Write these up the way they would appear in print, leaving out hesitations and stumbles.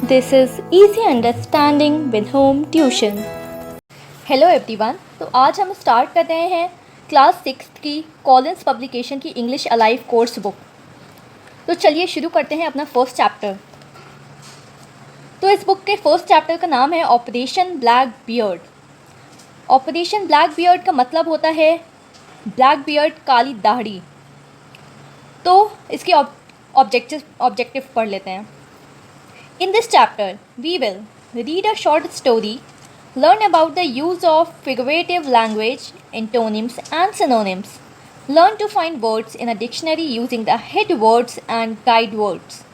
This is Easy Understanding with Home Tuition. Hello everyone, तो आज हम स्टार्ट कर रहे हैं क्लास 6 की कॉलिंस पब्लिकेशन की इंग्लिश अलाइव कोर्स बुक। तो चलिए शुरू करते हैं अपना फर्स्ट चैप्टर। तो इस बुक के फर्स्ट चैप्टर का नाम है operation black beard. Operation black beard का मतलब होता है ब्लैक बियर्ड, काली दाढ़ी। तो इसके ऑब्जेक्टिव पढ़ लेते हैं। In this chapter, we will read a short story, learn about the use of figurative language, antonyms and synonyms, learn to find words in a dictionary using the head words and guide words,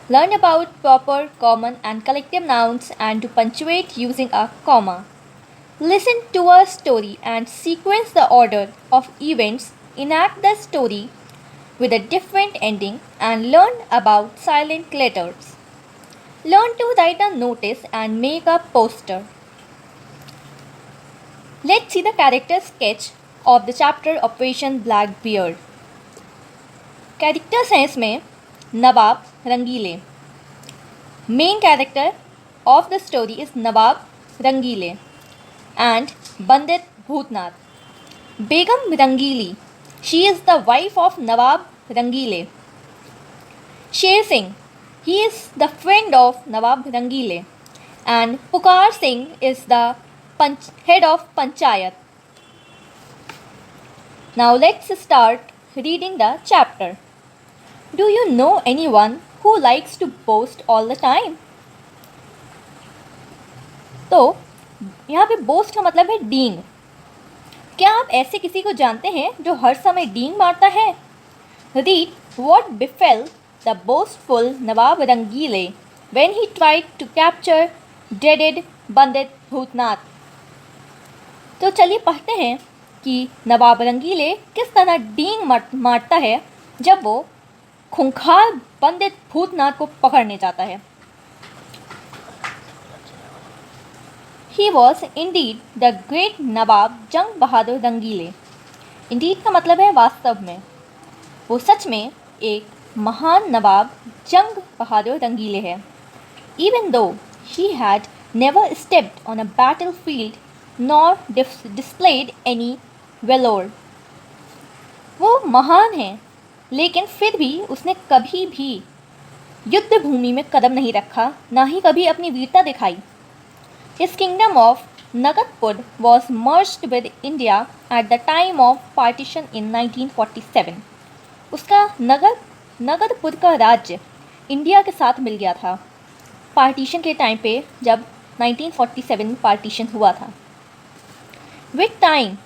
learn about proper, common and collective nouns and to punctuate using a comma. Listen to a story and sequence the order of events, enact the story with a different ending and learn about silent letters. Learn to write a notice and make a poster. Let's see the character sketch of the chapter Operation Blackbeard. Characters हैं इसमें नवाब रंगीले. Main character of the story is Nawab रंगीले and Bandit Bhootnath. Begum Rangili, she is the wife of Nawab Rangile. Sher Singh, he is the friend of Nawab Rangile, and Pukar Singh is the head of Panchayat. Now let's start reading the chapter. Do you know anyone who likes to boast all the time? तो यहाँ पे boast का मतलब है डींग। क्या आप ऐसे किसी को जानते हैं जो हर समय डींग मारता है? Read what befell the boastful Nawab Rangile when he tried to capture dreaded Bandit Bhootnath. तो चलिए पढ़ते हैं कि नवाब रंगीले किस तरह डींग मारता है जब वो खूंखार पंडित भूतनाथ को पकड़ने जाता है। He was indeed the great नवाब जंग बहादुर रंगीले. Indeed का मतलब है वास्तव में। वो सच में एक महान नवाब जंग बहादुर रंगीले है। Even though he had never stepped on a battlefield nor displayed any valor. वो महान है, लेकिन फिर भी उसने कभी भी युद्ध भूमि में कदम नहीं रखा, ना ही कभी अपनी वीरता दिखाई। His kingdom of Nagadpur was merged with India at the time of partition in 1947. उसका नगदपुर का राज्य इंडिया के साथ मिल गया था पार्टीशन के टाइम पे, जब 1947 पार्टीशन हुआ था। With time,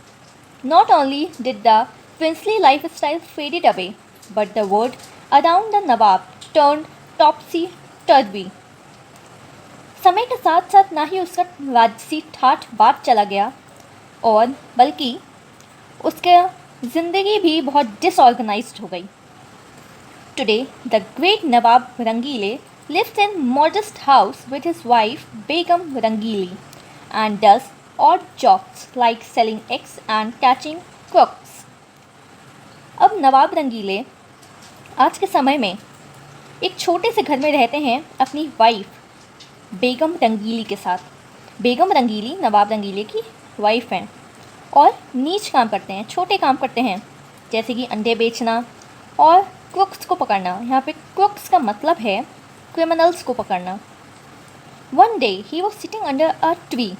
not only did the princely lifestyle faded away, but the world around the Nawab turned topsy-turvy. समय के साथ साथ ना ही उसका राजसी ठाठ बाट चला गया, और बल्कि उसका ज़िंदगी भी बहुत डिसऑर्गेनाइज्ड हो गई। Today, the great Nawab Rangile lives in modest house with his wife Begum Rangili and does odd jobs like selling eggs and catching crooks. अब नवाब रंगीले आज के समय में एक छोटे से घर में रहते हैं अपनी वाइफ बेगम रंगीली के साथ। बेगम रंगीली नवाब रंगीले की वाइफ हैं और नीच काम करते हैं, छोटे काम करते हैं, जैसे कि अंडे बेचना और क्रुक्स को पकड़ना। यहाँ पे क्रुक्स का मतलब है क्रिमिनल्स को पकड़ना। One day he was sitting under a tree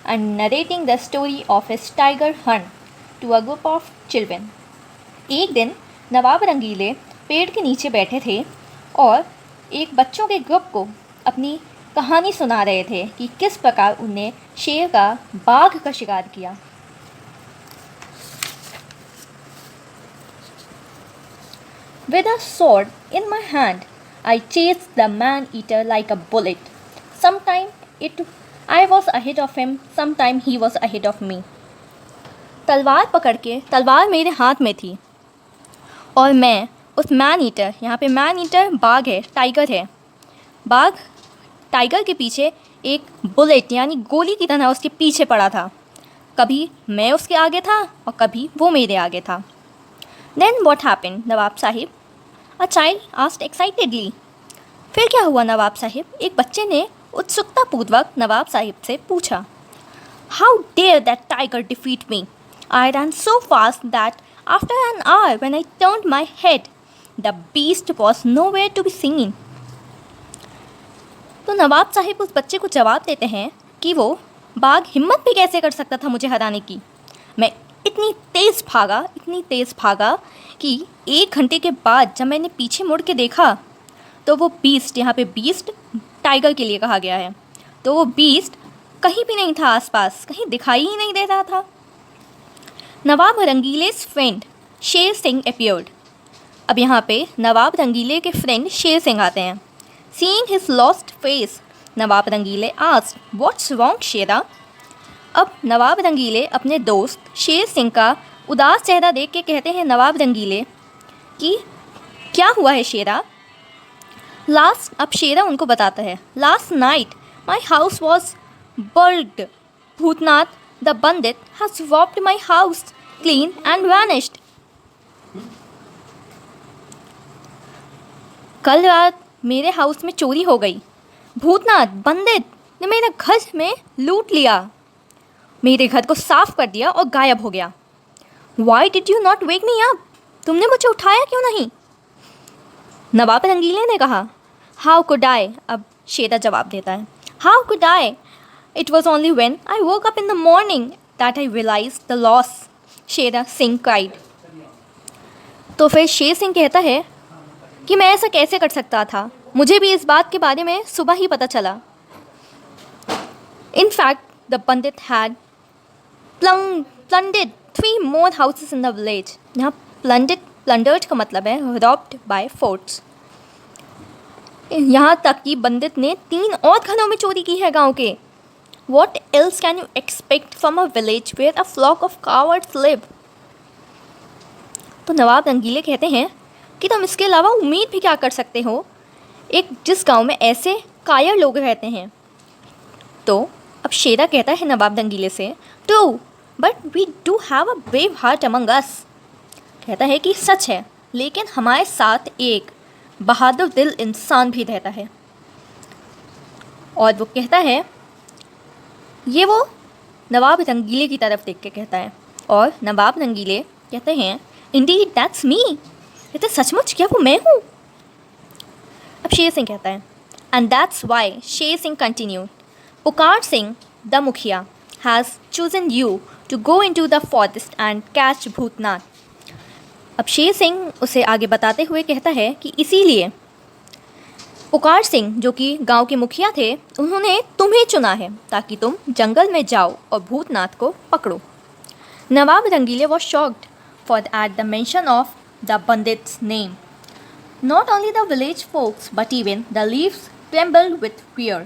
and narrating the story of his tiger hunt to a group of children. एक दिन नवाब रंगीले पेड़ के नीचे बैठे थे और एक बच्चों के ग्रुप को अपनी कहानी सुना रहे थे कि किस प्रकार उन्हें शेर का, बाघ का शिकार किया। With a sword in my hand, I chased the man-eater like a bullet. Sometime I was ahead of him, sometime he was ahead of me. तलवार पकड़ के, तलवार मेरे हाथ में थी और मैं उस मैन-ईटर, यहाँ पे मैन-ईटर बाघ है, टाइगर है, बाघ टाइगर के पीछे एक बुलेट यानी गोली की तरह उसके पीछे पड़ा था। कभी मैं उसके आगे था और कभी वो मेरे आगे था। Then what happened, Nawab Sahib? A child asked excitedly. फिर क्या हुआ नवाब साहिब? एक बच्चे ने उत्सुकतापूर्वक नवाब साहिब से पूछा। How dare that tiger defeat me? I run so fast that after an hour when I turned my head the beast was nowhere to be seen. तो नवाब साहिब उस बच्चे को जवाब देते हैं कि वो बाघ हिम्मत भी कैसे कर सकता था मुझे हराने की। मैं इतनी तेज़ भागा कि 1 घंटे के बाद जब मैंने पीछे मुड़ के देखा तो वो बीस्ट, यहाँ पे बीस्ट टाइगर के लिए कहा गया है, तो वो बीस्ट कहीं भी नहीं था आसपास, कहीं दिखाई ही नहीं दे रहा था। नवाब रंगीले's फ्रेंड शेर सिंह अपीयर्ड। अब यहाँ पे नवाब रंगीले के फ्रेंड शेर सिंह आते हैं। Seeing his lost face, नवाब रंगीले asked, "What's wrong, शेरा?" अब नवाब रंगीले अपने दोस्त शेर सिंह का उदास चेहरा देख के कहते हैं नवाब रंगीले कि क्या हुआ है शेरा? अब शेरा उनको बताता है, "Last night my house was burned. Bhootnath the bandit has robbed my house clean and vanished." कल रात मेरे हाउस में चोरी हो गई। भूतनाथ बंदित ने मेरे घर में लूट लिया, मेरे घर को साफ कर दिया और गायब हो गया। Why did you not wake me up? तुमने मुझे उठाया क्यों नहीं? नवाब रंगीले ने कहा, How could I? अब शेरा जवाब देता है, How could I? It was only when I woke up in the morning that I realized the loss. Shera Singh cried. तो फिर शेर सिंह कहता है कि मैं ऐसा कैसे कर सकता था, मुझे भी इस बात के बारे में सुबह ही पता चला। In fact, the bandit had plundered 3 more houses in the village. यहाँ plundered का मतलब है robbed by force. यहाँ तक कि बंदित ने 3 और घरों में चोरी की है गांव के। What else can you expect from a village where a flock of cowards live? तो नवाब रंगीले कहते हैं कि तुम इसके अलावा उम्मीद भी क्या कर सकते हो, एक जिस गांव में ऐसे कायर लोग रहते हैं। तो अब शेरा कहता है नवाब रंगीले से, true but we do have a brave heart among us. कहता है कि सच है, लेकिन हमारे साथ एक बहादुर दिल इंसान भी रहता है। और वो कहता है, ये वो नवाब रंगीले की तरफ देख के कहता है, और नवाब रंगीले कहते हैं, इंडीड दैट्स मी। कहते सचमुच क्या वो मैं हूँ? अब शेर सिंह कहता है, एंड दैट्स वाई शेर Singh continue, Pukar Singh the mukhiya has chosen you to go into the forest and catch Bhootnath. अब शेर सिंह उसे आगे बताते हुए कहता है कि इसीलिए पुकार सिंह, जो कि गांव के मुखिया थे, उन्होंने तुम्हें चुना है ताकि तुम जंगल में जाओ और भूतनाथ को पकड़ो। Nawab Rangeele was shocked for at the mention of the bandit's name. Not only the village folks but even the leaves trembled with fear.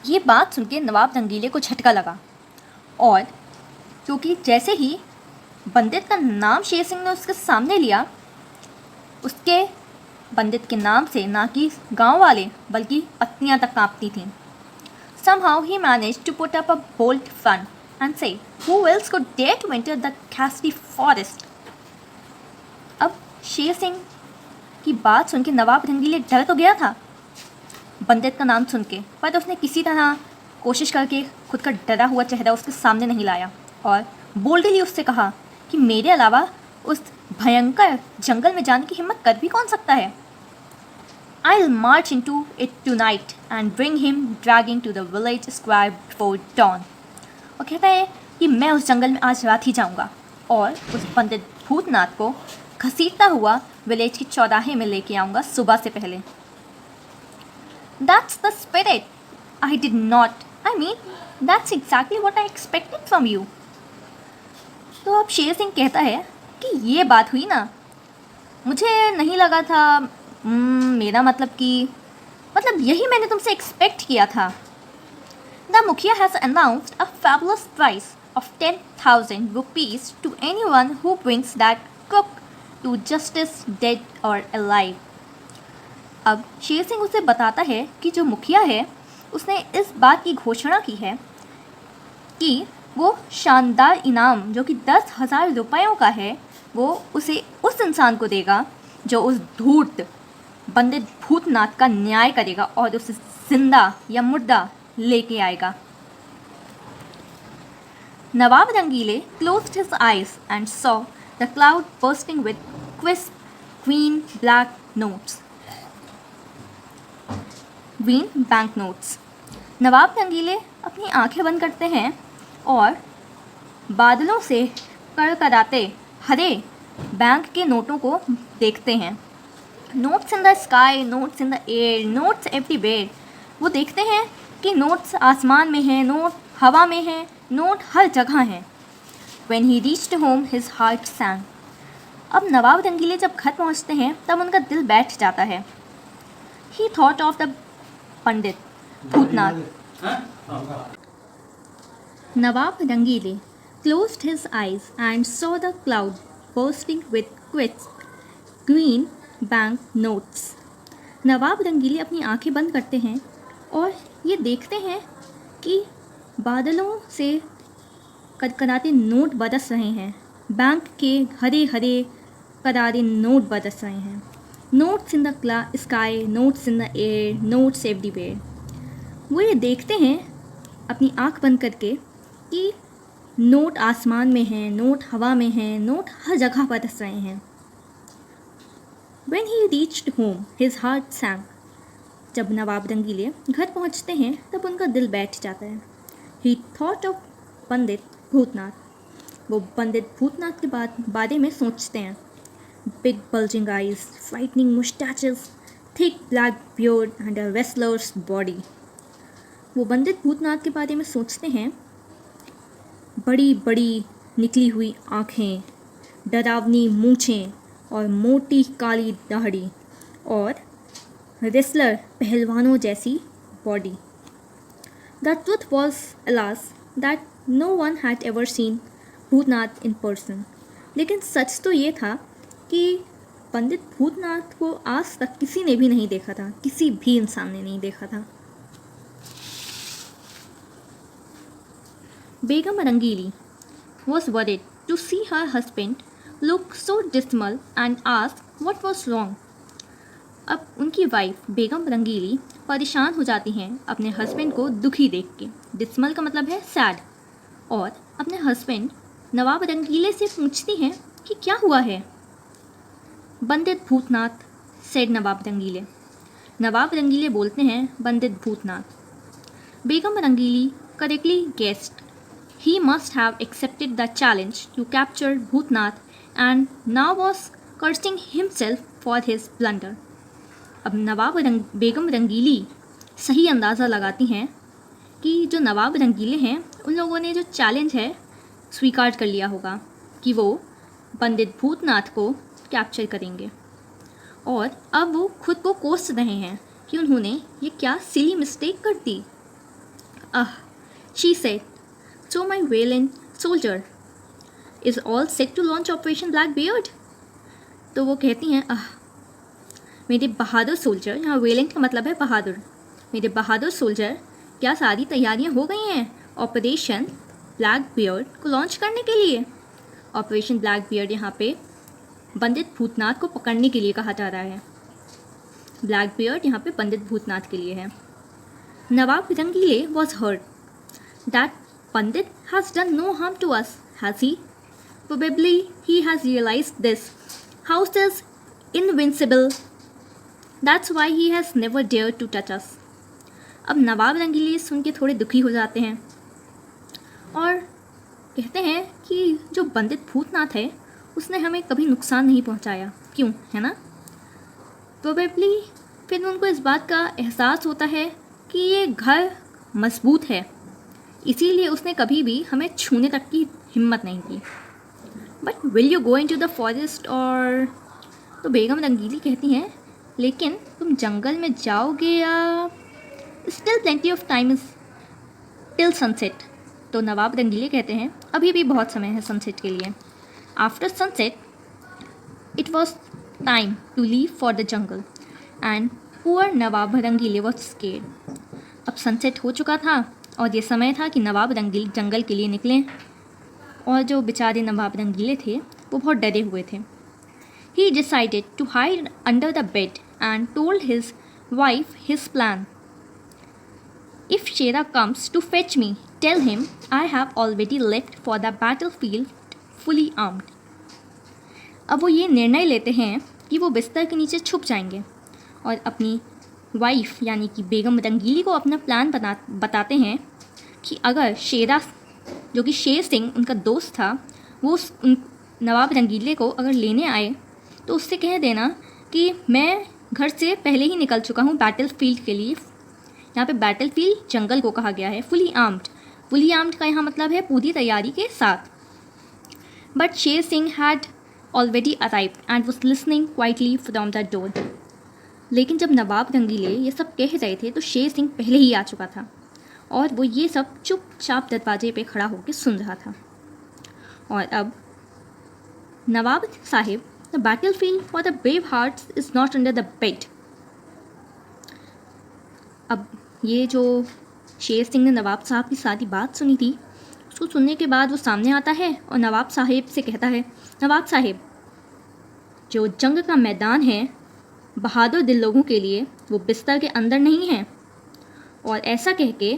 ये बात सुन के नवाब रंगीले को झटका लगा, और क्योंकि जैसे ही बंदित का नाम शेर सिंह ने उसके सामने लिया, उसके बंदित के नाम से ना कि गांव वाले बल्कि पत्नियां तक कांपती थीं। Somehow he managed to put up a bold front and say, "Who else could dare to enter the ghastly forest?" अब शेर सिंह की बात सुन के नवाब रंगीले डर तो गया था बंदित का नाम सुन के, पर उसने किसी तरह कोशिश करके खुद का डरा हुआ चेहरा उसके सामने नहीं लाया और बोल्डली उससे कहा कि मेरे अलावा उस भयंकर जंगल में जाने की हिम्मत कर भी कौन सकता है? I'll march into it tonight and bring him dragging to the village square before dawn. और कहता है कि मैं उस जंगल में आज रात ही जाऊंगा और उस पंडित भूतनाथ को घसीटता हुआ विलेज की चौराहे में लेके आऊँगा सुबह से पहले। That's the spirit. I did not. I mean, that's exactly what I expected from you. तो अब शेर सिंह कहता है कि ये बात हुई ना, मुझे नहीं लगा था, मेरा मतलब यही मैंने तुमसे एक्सपेक्ट किया था। The मुखिया has announced a fabulous prize of 10,000 rupees to anyone who brings that crook to justice dead or alive. अब शेर सिंह उसे बताता है कि जो मुखिया है उसने इस बात की घोषणा की है कि वो शानदार इनाम जो कि 10,000 रुपयों का है वो उसे उस इंसान को देगा जो उस धूर्त पंडित भूतनाथ का न्याय करेगा और उसे जिंदा या मुर्दा लेके आएगा। नवाब रंगीले closed his eyes and saw the cloud bursting with crisp green bank notes. नवाब रंगीले अपनी आंखें बंद करते हैं और बादलों से कड़कड़ाते हरे बैंक के नोटों को देखते हैं। Notes in the sky, notes in the air, notes everywhere. वो देखते हैं कि नोट्स आसमान में हैं, नोट हवा में हैं, नोट हर जगह हैं। When he reached home, his heart sank. अब नवाब रंगीले जब घर पहुंचते हैं तब उनका दिल बैठ जाता है। He thought of the Pandit Bhootnath. Nawab रंगीले closed his eyes and saw the cloud bursting with crisp green bank notes. नवाब रंगीले अपनी आंखें बंद करते हैं और ये देखते हैं कि बादलों से कड़कड़ाते नोट बरस रहे हैं। बैंक के हरे हरे करारे नोट बरस रहे हैं। Notes in the sky, notes in the air, notes everywhere. वो ये देखते हैं अपनी आंख बंद करके कि नोट आसमान में हैं, नोट हवा में हैं, नोट हर जगह बरस रहे हैं। When he reached home, his heart sank. जब नवाब रंगीले घर पहुंचते हैं तब उनका दिल बैठ जाता है। He thought of पंडित भूतनाथ। वो पंडित भूतनाथ के बारे में सोचते हैं। Big bulging eyes, frightening mustaches, thick black beard and a wrestler's body. वो पंडित भूतनाथ के बारे में सोचते हैं। बड़ी बड़ी निकली हुई आँखें, डरावनी मूँछें और मोटी काली दाढ़ी और रेसलर पहलवानों जैसी body. The truth was, alas, that no one had ever seen Bhootnath in person. लेकिन सच तो ये था कि पंडित भूतनाथ को आज तक किसी ने भी नहीं देखा था, किसी भी इंसान ने नहीं देखा था। बेगम रंगीली was worried to see her husband look so dismal and asked what was wrong. अब उनकी वाइफ बेगम रंगीली परेशान हो जाती हैं अपने हस्बैंड को दुखी देख के। डिस्मल का मतलब है सैड। और अपने हस्बैंड नवाब रंगीले से पूछती हैं कि क्या हुआ है। पंडित भूतनाथ सेड नवाब रंगीले। नवाब रंगीले बोलते हैं पंडित Bhootnath. Begum Rangeeli correctly guessed he must have accepted the challenge to capture Bhutnath and now was cursing himself for his blunder. अब बेगम रंगीली सही अंदाज़ा लगाती हैं कि जो नवाब रंगीले हैं उन लोगों ने जो चैलेंज है स्वीकार कर लिया होगा कि वो पंडित भूतनाथ को कैप्चर करेंगे। और अब वो खुद को कोस रहे हैं कि उन्होंने ये क्या सिली मिस्टेक कर दी। She said, so my valiant soldier is all set to launch Operation Blackbeard. तो वो कहती हैं, मेरे बहादुर सोल्जर, यहाँ वेलेंट का मतलब है बहादुर, मेरे बहादुर सोल्जर क्या सारी तैयारियाँ हो गई हैं ऑपरेशन ब्लैक बियर्ड को लॉन्च करने के लिए। ऑपरेशन ब्लैक बियर्ड यहाँ पे पंडित भूतनाथ को पकड़ने के लिए कहा जा रहा है। ब्लैक बियर्ड यहाँ पे पंडित भूतनाथ के लिए है। Nawab Rangeele was hurt that Pandit has done no harm to us, has he? Probably he has realized this. House is invincible. That's why he has never dared to touch us. अब नवाब रंगीले सुन के थोड़े दुखी हो जाते हैं और कहते हैं कि जो पंडित भूतनाथ है उसने हमें कभी नुकसान नहीं पहुंचाया, क्यों, है ना। प्रोबेबली फिर उनको इस बात का एहसास होता है कि ये घर मजबूत है, इसीलिए उसने कभी भी हमें छूने तक की हिम्मत नहीं की। But will you go into the forest और, तो बेगम रंगीली कहती हैं लेकिन तुम जंगल में जाओगे या, still plenty of time is till sunset. तो नवाब रंगीले कहते हैं अभी भी बहुत समय है सनसेट के लिए। After sunset it was time to leave for the jungle and poor Nawab Rangeele was scared. अब सनसेट हो चुका था और ये समय था कि नवाब रंगीले जंगल के लिए निकलें और जो बेचारे नवाब रंगीले थे वो बहुत डरे हुए थे। He decided to hide under the bed and told his wife his plan. If Shera comes to fetch me, tell him I have already left for the battlefield fully armed. अब वो ये निर्णय लेते हैं कि वो बिस्तर के नीचे छुप जाएंगे और अपनी वाइफ यानी कि बेगम रंगीली को अपना प्लान बताते हैं कि अगर शेरा, जो कि शेर सिंह उनका दोस्त था, वो नवाब रंगीले को अगर लेने आए तो उससे कह देना कि मैं घर से पहले ही निकल चुका हूँ बैटल फील्ड के लिए। यहाँ पे बैटल फील्ड जंगल को कहा गया है। फुली आर्म्ड का यहाँ मतलब है पूरी तैयारी के साथ। But Sher Singh had already arrived and was listening quietly from the door. लेकिन जब नवाब रंगीले ये सब कह रहे थे तो शेर सिंह पहले ही आ चुका था और वो ये सब चुपचाप दरवाजे पे खड़ा होकर सुन रहा था। और अब Nawab Sahib, the battle field for the brave hearts is not under the bed. अब ये जो शेर सिंह ने नवाब साहब की सारी बात सुनी थी, उसको सुनने के बाद वो सामने आता है और नवाब साहिब से कहता है, नवाब साहिब, जो जंग का मैदान है बहादुर दिल लोगों के लिए, वो बिस्तर के अंदर नहीं है। और ऐसा कह के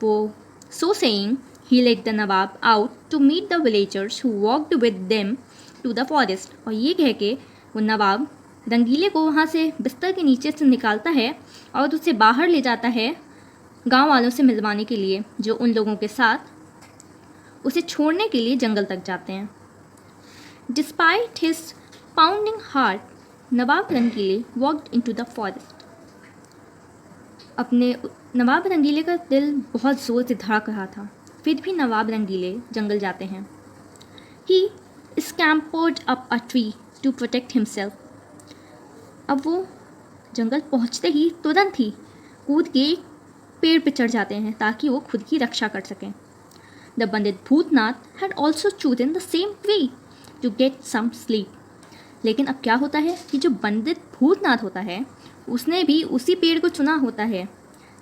वो so saying he let the nawab out to meet the villagers who walked with them to the forest. और ये कह के वो नवाब रंगीले को वहाँ से बिस्तर के नीचे से निकालता है और उसे बाहर ले जाता है गांव वालों से मिलवाने के लिए, जो उन लोगों के साथ उसे छोड़ने के लिए जंगल तक जाते हैं। Despite his pounding heart, Nawab Rangeele walked into the forest. अपने नवाब रंगीले का दिल बहुत ज़ोर से धड़क रहा था, फिर भी नवाब रंगीले जंगल जाते हैं। He scampered up a tree to protect himself. अब वो जंगल पहुंचते ही तुरंत ही कूद के पेड़ पे चढ़ जाते हैं ताकि वो खुद की रक्षा कर सकें। The pandit Bhootnath had also chosen the same tree to get some sleep. लेकिन अब क्या होता है कि जो पंडित भूतनाथ होता है उसने भी उसी पेड़ को चुना होता है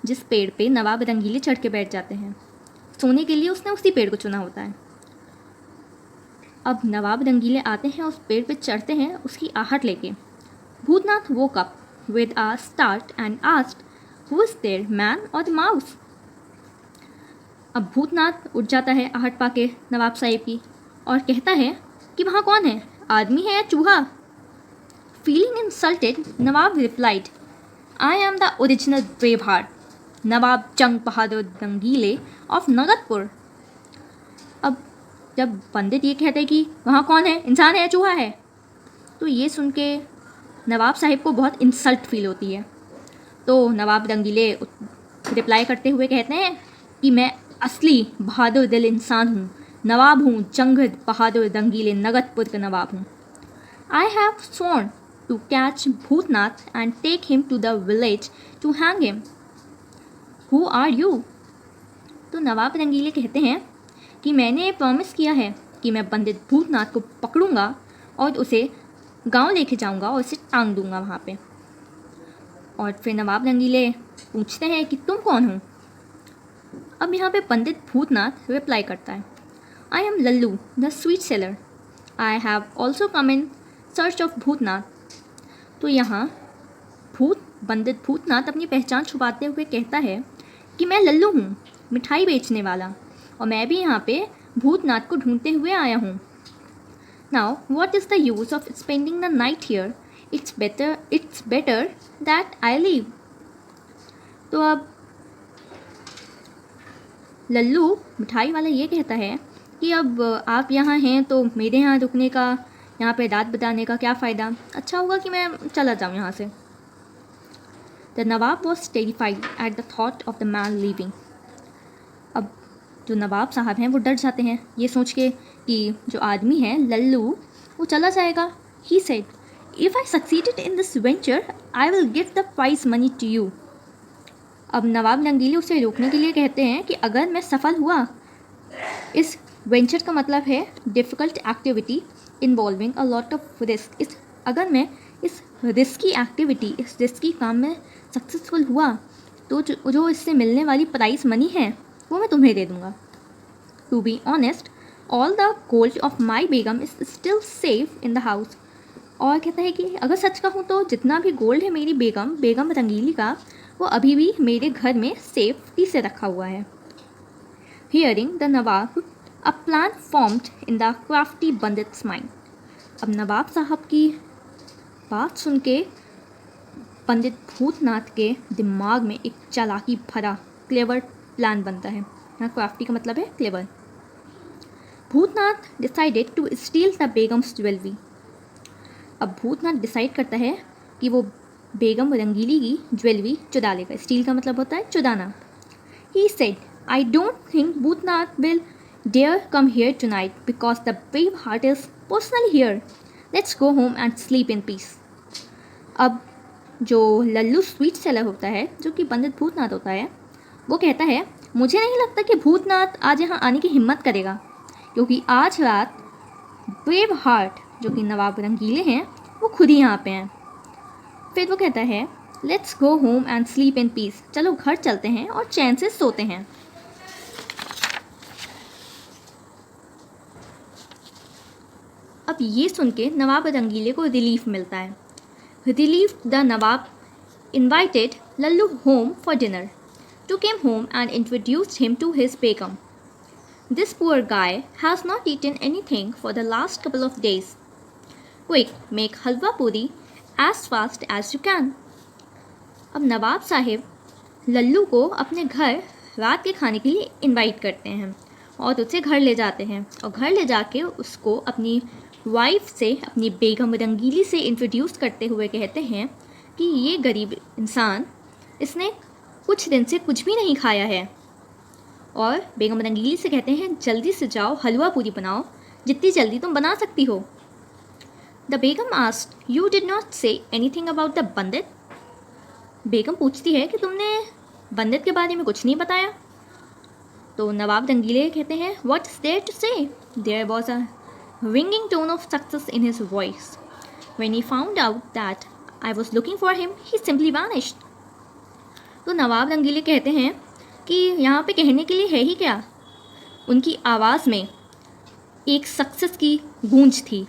जिस पेड़ पे नवाब रंगीले चढ़ के बैठ जाते हैं। सोने के लिए उसने उसी पेड़ को चुना होता है। अब नवाब रंगीले आते हैं, उस पेड़ पे चढ़ते हैं उसकी आहट लेके। Bhootnath woke up with a start and asked, "Who is there, man or the mouse?" अब भूतनाथ उठ जाता है आहट पाके नवाब साहिब की और कहता है कि वहाँ कौन है, आदमी है या चूहा? Feeling insulted, Nawab replied, "I am the original braveheart, नवाब जंग बहादुर रंगीले of नगदपुर." अब जब पंडित ये कहते हैं कि वहाँ कौन है, इंसान है या चूहा है, तो ये सुन के नवाब साहिब को बहुत इंसल्ट फील होती है। तो नवाब रंगीले रिप्लाई करते हुए कहते हैं कि मैं असली बहादुर दिल इंसान हूँ, नवाब हूँ, जंग बहादुर रंगीले नगदपुर का नवाब हूँ। I have sworn to catch Bhootnath and take him to the village to hang him. Who are you? तो नवाब रंगीले कहते हैं कि मैंने प्रॉमिस किया है कि मैं पंडित भूतनाथ को पकड़ूंगा और उसे गांव लेके जाऊंगा और उसे टांग दूंगा वहाँ पे। और फिर नवाब रंगीले पूछते हैं कि तुम कौन हो? अब यहाँ पे पंडित भूतनाथ रिप्लाई करता है, I am Lallu the sweet seller, I have also come in search of Bhootnath. तो यहाँ पंडित भूतनाथ अपनी पहचान छुपाते हुए कहता है कि मैं लल्लू हूँ, मिठाई बेचने वाला, और मैं भी यहाँ पे भूतनाथ को ढूंढते हुए आया हूँ। Now what is the use of spending the night here, it's better that I leave. तो अब लल्लू मिठाई वाला ये कहता है कि अब आप यहाँ हैं तो मेरे यहाँ रुकने का, यहाँ पे रात बिताने का क्या फ़ायदा, अच्छा होगा कि मैं चला जाऊँ यहाँ से। The Nawab was terrified at the thought of the man leaving. अब जो नवाब साहब हैं वो डर जाते हैं ये सोच के कि जो आदमी है लल्लू वो चला जाएगा। He said, if I succeeded in this venture I will give the prize money to you. अब नवाब रंगीले उसे रोकने के लिए कहते हैं कि अगर मैं सफल हुआ, इस वेंचर का मतलब है difficult activity involving a lot of risk, अगर मैं इस रिस्की एक्टिविटी, इस रिस्की काम में सक्सेसफुल हुआ तो जो इससे मिलने वाली प्राइज मनी है वो मैं तुम्हें दे दूँगा। To be honest, all the gold of my Begum is still safe in the house. और कहता है कि अगर सच कहूँ तो जितना भी गोल्ड है मेरी बेगम रंगीली का, वो अभी भी मेरे घर में सेफ्टी से रखा हुआ है। Hearing the Nawab, a plan formed in the crafty bandit's mind. अब नवाब साहब की बात सुन के पंडित भूतनाथ के दिमाग में एक चालाकी भरा क्लेवर प्लान बनता है। यहाँ क्राफ्टी का मतलब है clever. Bhootnath decided to steal the begum's jewellery. अब भूतनाथ डिसाइड करता है कि वो बेगम रंगीली की ज्वेलरी चुरा लेगा। स्टील का मतलब होता है चुराना। He said, I don't think Bhootnath will dare come here tonight because the brave heart is personally here. Let's go home and sleep in peace. अब जो लल्लू स्वीट सेलर होता है, जो कि पंडित भूतनाथ होता है, वो कहता है मुझे नहीं लगता कि भूतनाथ आज यहाँ आने की हिम्मत करेगा, क्योंकि आज रात ब्रेव हार्ट जो कि नवाब रंगीले हैं वो खुद ही यहाँ पे हैं। फिर वो कहता है let's go home and sleep in piece. चलो घर चलते हैं और चैन से सोते हैं। अब ये सुन के नवाब रंगीले को रिलीफ मिलता है। Relief the Nawab invited Lallu home for dinner, took him home and introduced him to his begum. This poor guy has not eaten anything for the last couple of days. Quick, make halwa puri as fast as you can. अब नवाब साहिब लल्लू को अपने घर रात के खाने के लिए invite करते हैं और उसे घर ले जाते हैं, और घर ले जाके उसको अपनी वाइफ से, अपनी बेगम रंगीली से इंट्रोड्यूस करते हुए कहते हैं कि ये गरीब इंसान, इसने कुछ दिन से कुछ भी नहीं खाया है। और बेगम रंगीली से कहते हैं जल्दी से जाओ हलवा पूरी बनाओ, जितनी जल्दी तुम बना सकती हो। The Begum asked, you did not say anything about the Pandit. Begum पूछती है कि तुमने पंडित के बारे में कुछ नहीं बताया। तो नवाब रंगीले कहते हैं what is there to say. There was a ringing tone of success in his voice. When he found out that I was looking for him, he simply vanished. तो नवाब रंगीले कहते हैं कि यहाँ पे कहने के लिए है ही क्या। उनकी आवाज़ में एक सक्सेस की गूंज थी।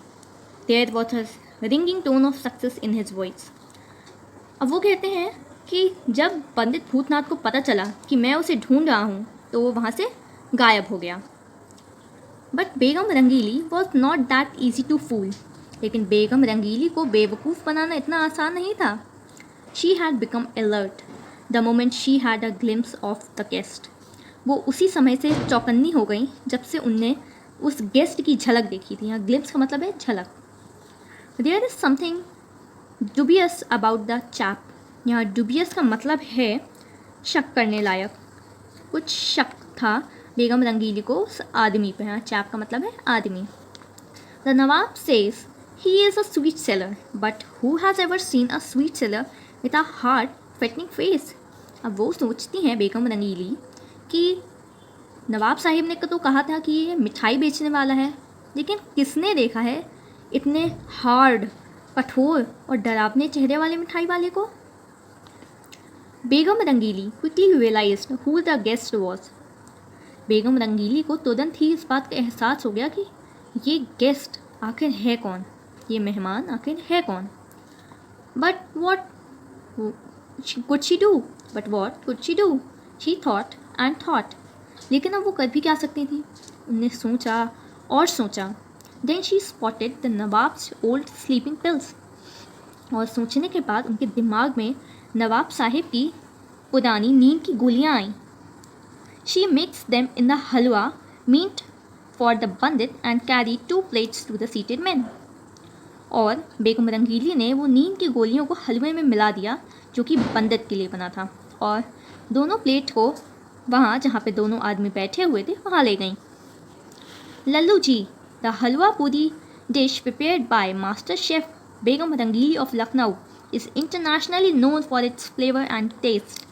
There was a ringing tone of success in his voice. अब वो कहते हैं कि जब पंडित भूतनाथ को पता चला कि मैं उसे ढूंढ रहा हूँ तो वो वहाँ से गायब हो गया। But Begum Rangeeli was not that easy to fool. लेकिन बेगम रंगीली को बेवकूफ़ बनाना इतना आसान नहीं था। She had become alert the moment she had a glimpse of the guest. वो उसी समय से चौकन्नी हो गई जब से उनने उस गेस्ट की झलक देखी थी। यहाँ ग्लिम्स का मतलब है झलक। There is something dubious about the chap. यहाँ डुबियस का मतलब है शक करने लायक। कुछ शक था बेगम रंगीली को उस आदमी पे। यहाँ चैप का मतलब है आदमी। The Nawab says he is a sweet seller, but who has ever seen a sweet seller with a hard fattening face? अब वो सोचती हैं बेगम रंगीली कि नवाब साहिब ने तो कहा था कि ये मिठाई बेचने वाला है, लेकिन किसने देखा है इतने हार्ड, कठोर और डरावने चेहरे वाले मिठाई वाले को। Begum Rangeeli quickly realised who the guest was. Begum Rangeeli को तुरंत ही इस बात का एहसास हो गया कि ये गेस्ट आखिर है कौन, ये मेहमान आखिर है कौन। But what could she do but what could she do she thought and thought. लेकिन अब वो कर भी क्या सकती थी। उन्हें सोचा और सोचा। Then she spotted the nawab's old sleeping pills. और सोचने के बाद उनके दिमाग में नवाब साहिब की पुरानी नींद की गोलियाँ आईं। She mix them in the halwa meant for the pandit and carry 2 plates to the seated man. और बेगम रंगीली ने वो नींद की गोलियों को हलवे में मिला दिया जो कि पंडित के लिए बना था, और दोनों प्लेट को वहाँ जहाँ पे दोनों आदमी बैठे हुए थे वहाँ ले गई। लल्लू जी, the halwa puri dish prepared by master chef Begum Rangeeli of Lucknow is internationally known for its flavour and taste.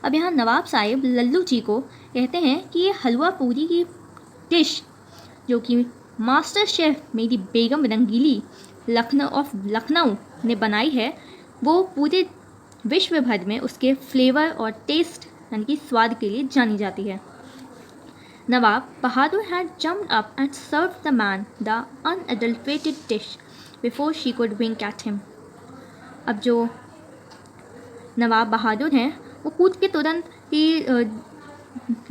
अब यहाँ नवाब साहिब लल्लू जी को कहते हैं कि ये हलवा पूरी की डिश जो कि मास्टर शेफ मेरी बेगम रंगीली लखनऊ ने बनाई है, वो पूरे विश्व भर में उसके फ्लेवर और टेस्ट यानी कि स्वाद के लिए जानी जाती है। नवाब बहादुर had jumped up and served the man the unadulterated dish before she could wink at him. अब जो नवाब बहादुर हैं वो कूद के तुरंत ही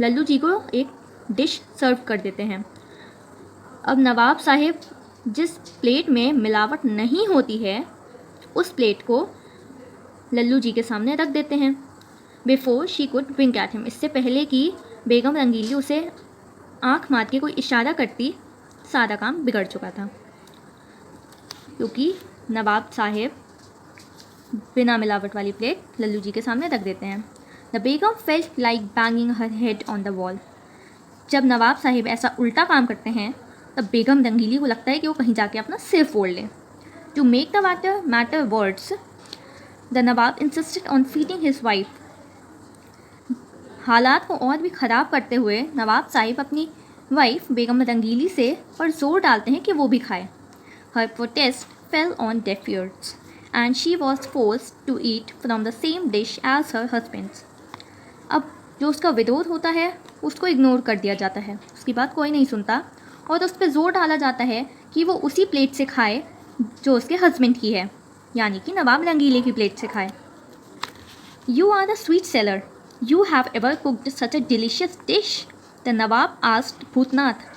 लल्लू जी को एक डिश सर्व कर देते हैं। अब नवाब साहिब जिस प्लेट में मिलावट नहीं होती है उस प्लेट को लल्लू जी के सामने रख देते हैं। Before she could wink at him, इससे पहले कि बेगम रंगीली उसे आँख मार के कोई इशारा करती, सारा काम बिगड़ चुका था, क्योंकि नवाब साहिब बिना मिलावट वाली प्लेट लल्लू जी के सामने रख देते हैं। The Begum felt like banging her head on the wall. जब नवाब साहिब ऐसा उल्टा काम करते हैं तब बेगम रंगीली को लगता है कि वो कहीं जाके अपना सिर फोड़ ले। To make the matter words, the nawab insisted on feeding his wife. हालात को और भी ख़राब करते हुए नवाब साहिब अपनी वाइफ बेगम रंगीली से पर जोर डालते हैं कि वो भी खाए। Her protest fell on deaf ears and she was forced to eat from the same dish as her husband's. अब जो उसका विरोध होता है उसको इग्नोर कर दिया जाता है, उसकी बात कोई नहीं सुनता और उस पर ज़ोर डाला जाता है कि वो उसी प्लेट से खाए जो उसके हस्बैंड की है, यानी कि नवाब रंगीले की प्लेट से खाए। You are the sweet seller. You have ever cooked such a delicious dish? The Nawab asked Bhootnath.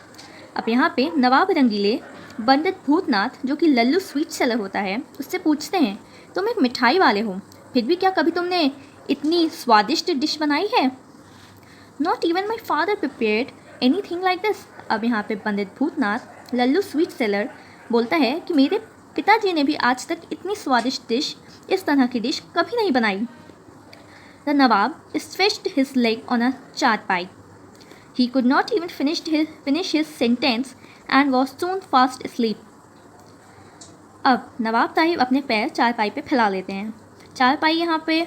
अब यहाँ पे नवाब रंगीले पंडित भूतनाथ, जो कि लल्लू स्वीट सेलर होता है, उससे पूछते हैं, तुम एक मिठाई वाले हो, फिर भी क्या कभी तुमने इतनी स्वादिष्ट डिश बनाई है? Not even my father prepared any thing like this. अब यहाँ पे पंडित भूतनाथ लल्लू स्वीट सेलर बोलता है कि मेरे पिताजी ने भी आज तक इतनी स्वादिष्ट डिश, इस तरह की डिश कभी नहीं बनाई। The Nawab stretched his leg on a चारपाई। He could not even finish his sentence and was soon fast asleep. अब नवाब साहिब अपने पैर चारपाई पे फैला लेते हैं। चारपाई यहाँ पे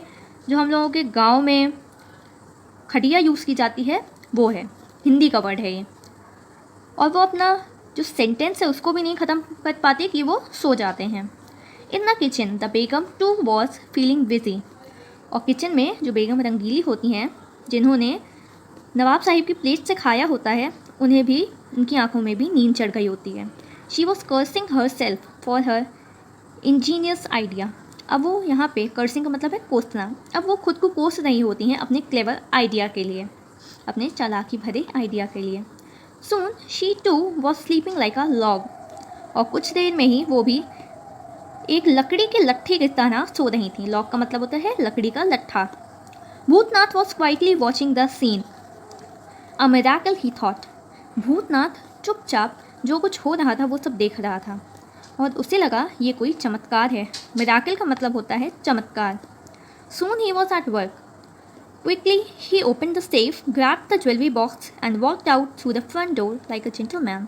जो हम लोगों के गांव में खटिया यूज़ की जाती है वो है, हिंदी का वर्ड है ये। और वो अपना जो सेंटेंस है उसको भी नहीं ख़त्म कर पाते कि वो सो जाते हैं। In the kitchen the begum too was feeling busy. और किचन में जो बेगम रंगीली होती हैं जिन्होंने नवाब साहिब की प्लेट से खाया होता है, उन्हें भी उनकी आंखों में भी नींद चढ़ गई होती है। She was cursing her self for her Angénieux idea. अब वो यहाँ पे कर्सिंग का मतलब है कोसना। अब वो खुद को कोस रही होती हैं अपने क्लेवर आइडिया के लिए, अपने चालाकी भरे आइडिया के लिए। Soon she too was sleeping like a log. और कुछ देर में ही वो भी एक लकड़ी के लट्ठे की तरह सो रही थी। लॉग का मतलब होता है लकड़ी का लट्ठा। Bhootnath was quietly watching the scene. A miracle he thought. Bhootnath चुपचाप जो कुछ हो रहा था वो सब देख रहा था और उसे लगा ये कोई चमत्कार है। मिरेकल का मतलब होता है चमत्कार। Soon he was at work. Quickly he opened the safe, grabbed the jewellery box and walked out through the front door like a gentleman.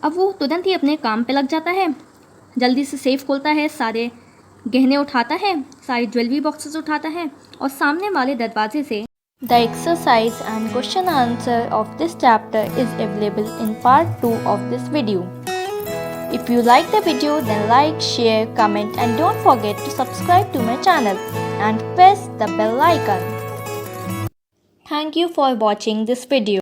अब वो तुरंत ही अपने काम पे लग जाता है, जल्दी से सेफ खोलता है, सारे गहने उठाता है, सारे ज्वेलरी बॉक्सेस उठाता है और सामने वाले दरवाजे से The exercise and question answer of this chapter is available in part 2 of this video. If you like the video, then like, share, comment and don't forget to subscribe to my channel and press the bell icon. Thank you for watching this video.